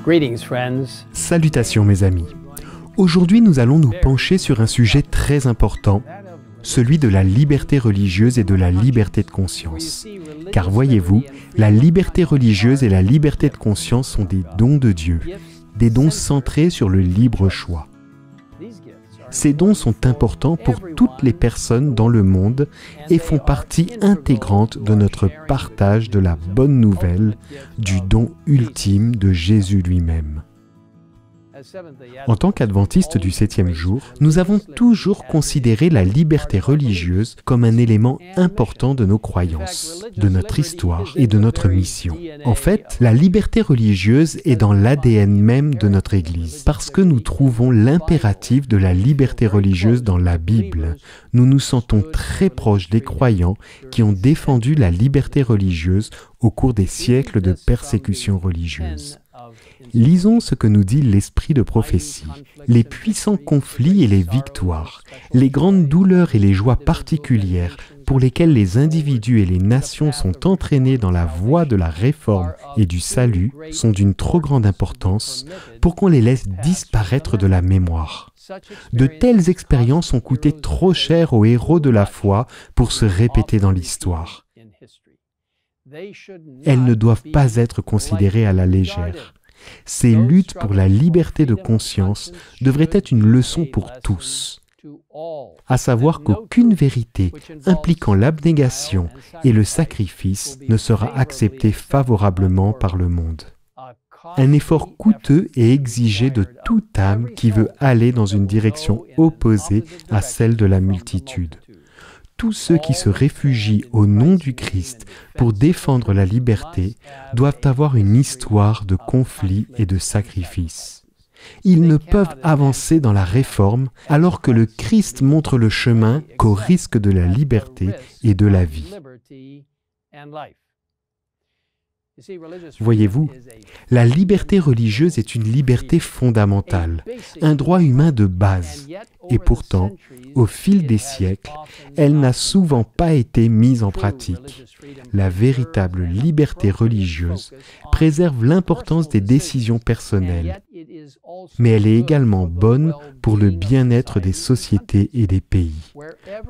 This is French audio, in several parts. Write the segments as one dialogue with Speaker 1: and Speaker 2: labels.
Speaker 1: Greetings, friends.
Speaker 2: Salutations mes amis. Aujourd'hui nous allons nous pencher sur un sujet très important, celui de la liberté religieuse et de la liberté de conscience. Car voyez-vous, la liberté religieuse et la liberté de conscience sont des dons de Dieu, des dons centrés sur le libre choix. Ces dons sont importants pour toutes les personnes dans le monde et font partie intégrante de notre partage de la bonne nouvelle, du don ultime de Jésus lui-même. En tant qu'adventistes du 7e jour, nous avons toujours considéré la liberté religieuse comme un élément important de nos croyances, de notre histoire et de notre mission. En fait, la liberté religieuse est dans l'ADN même de notre Église, parce que nous trouvons l'impératif de la liberté religieuse dans la Bible. Nous nous sentons très proches des croyants qui ont défendu la liberté religieuse au cours des siècles de persécution religieuse. Lisons ce que nous dit l'esprit de prophétie. Les puissants conflits et les victoires, les grandes douleurs et les joies particulières pour lesquelles les individus et les nations sont entraînés dans la voie de la réforme et du salut sont d'une trop grande importance pour qu'on les laisse disparaître de la mémoire. De telles expériences ont coûté trop cher aux héros de la foi pour se répéter dans l'histoire. Elles ne doivent pas être considérées à la légère. Ces luttes pour la liberté de conscience devraient être une leçon pour tous, à savoir qu'aucune vérité impliquant l'abnégation et le sacrifice ne sera acceptée favorablement par le monde. Un effort coûteux est exigé de toute âme qui veut aller dans une direction opposée à celle de la multitude. Tous ceux qui se réfugient au nom du Christ pour défendre la liberté doivent avoir une histoire de conflit et de sacrifice. Ils ne peuvent avancer dans la réforme alors que le Christ montre le chemin qu'au risque de la liberté et de la vie. Voyez-vous, la liberté religieuse est une liberté fondamentale, un droit humain de base, et pourtant, au fil des siècles, elle n'a souvent pas été mise en pratique. La véritable liberté religieuse préserve l'importance des décisions personnelles, mais elle est également bonne pour le bien-être des sociétés et des pays.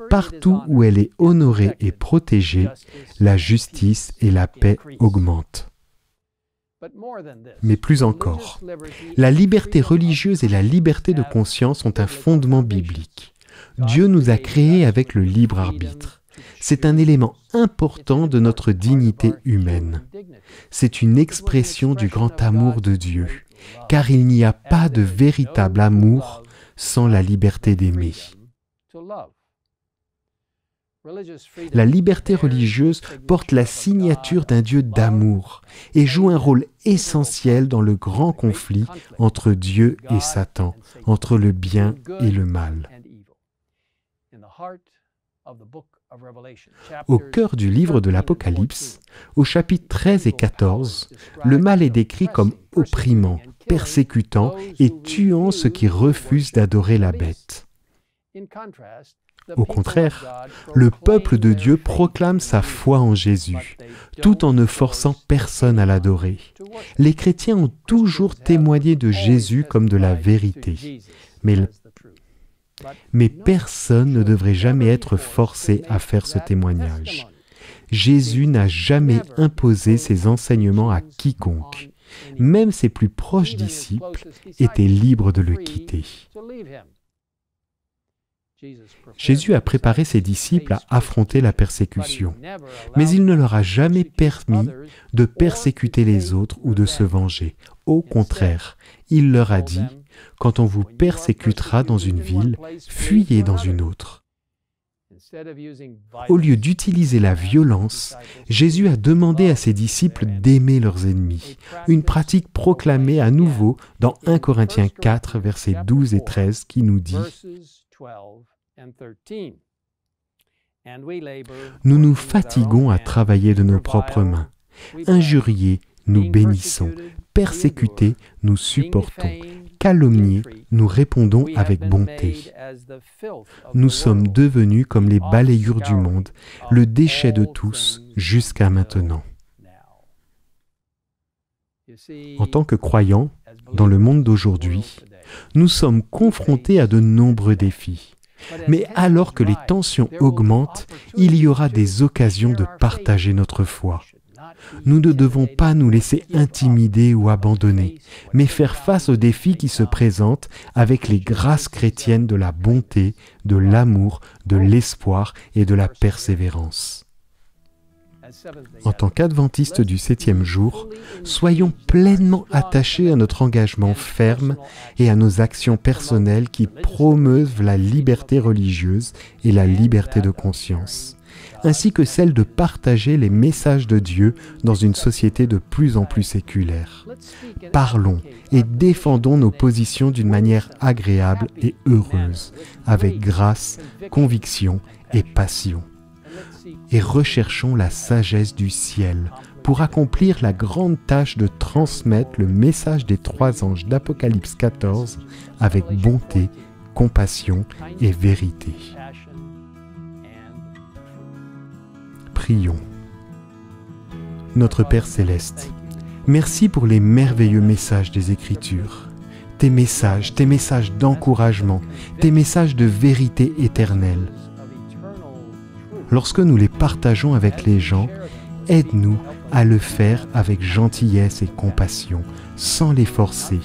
Speaker 2: Partout où elle est honorée et protégée, la justice et la paix augmentent. Mais plus encore, la liberté religieuse et la liberté de conscience ont un fondement biblique. Dieu nous a créés avec le libre arbitre. C'est un élément important de notre dignité humaine. C'est une expression du grand amour de Dieu, car il n'y a pas de véritable amour sans la liberté d'aimer. La liberté religieuse porte la signature d'un Dieu d'amour et joue un rôle essentiel dans le grand conflit entre Dieu et Satan, entre le bien et le mal. Au cœur du livre de l'Apocalypse, au chapitre 13 et 14, le mal est décrit comme opprimant, persécutant et tuant ceux qui refusent d'adorer la bête. Au contraire, le peuple de Dieu proclame sa foi en Jésus, tout en ne forçant personne à l'adorer. Les chrétiens ont toujours témoigné de Jésus comme de la vérité, mais personne ne devrait jamais être forcé à faire ce témoignage. Jésus n'a jamais imposé ses enseignements à quiconque. Même ses plus proches disciples étaient libres de le quitter. Jésus a préparé ses disciples à affronter la persécution, mais il ne leur a jamais permis de persécuter les autres ou de se venger. Au contraire, il leur a dit, « Quand on vous persécutera dans une ville, fuyez dans une autre. » Au lieu d'utiliser la violence, Jésus a demandé à ses disciples d'aimer leurs ennemis, une pratique proclamée à nouveau dans 1 Corinthiens 4, versets 12 et 13, qui nous dit « Nous nous fatiguons à travailler de nos propres mains. Injuriés, nous bénissons. Persécutés, nous supportons. Calomniés, nous répondons avec bonté. Nous sommes devenus comme les balayures du monde, le déchet de tous jusqu'à maintenant. » En tant que croyants, dans le monde d'aujourd'hui, nous sommes confrontés à de nombreux défis. Mais alors que les tensions augmentent, il y aura des occasions de partager notre foi. Nous ne devons pas nous laisser intimider ou abandonner, mais faire face aux défis qui se présentent avec les grâces chrétiennes de la bonté, de l'amour, de l'espoir et de la persévérance. En tant qu'adventistes du 7e jour, soyons pleinement attachés à notre engagement ferme et à nos actions personnelles qui promeuvent la liberté religieuse et la liberté de conscience, ainsi que celle de partager les messages de Dieu dans une société de plus en plus séculaire. Parlons et défendons nos positions d'une manière agréable et heureuse, avec grâce, conviction et passion. Et recherchons la sagesse du ciel pour accomplir la grande tâche de transmettre le message des 3 anges d'Apocalypse 14 avec bonté, compassion et vérité. Prions. Notre Père Céleste, merci pour les merveilleux messages des Écritures. Tes messages d'encouragement, tes messages de vérité éternelle. Lorsque nous les partageons avec les gens, aide-nous à le faire avec gentillesse et compassion, sans les forcer,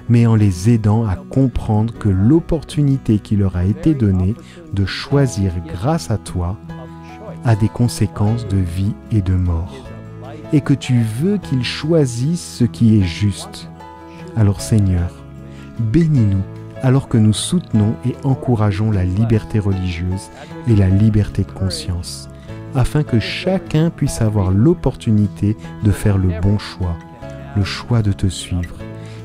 Speaker 2: mais en les aidant à comprendre que l'opportunité qui leur a été donnée de choisir grâce à toi a des conséquences de vie et de mort, et que tu veux qu'ils choisissent ce qui est juste. Alors Seigneur, bénis-nous alors que nous soutenons et encourageons la liberté religieuse et la liberté de conscience, afin que chacun puisse avoir l'opportunité de faire le bon choix, le choix de te suivre,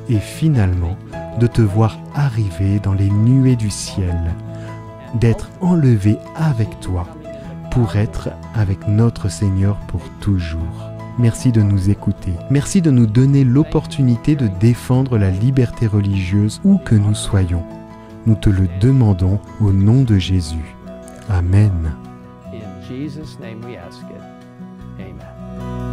Speaker 2: et finalement de te voir arriver dans les nuées du ciel, d'être enlevé avec toi, pour être avec notre Seigneur pour toujours. Merci de nous écouter. Merci de nous donner l'opportunité de défendre la liberté religieuse où que nous soyons. Nous te le demandons au nom de Jésus. Amen.
Speaker 1: In Jesus' name we ask it. Amen.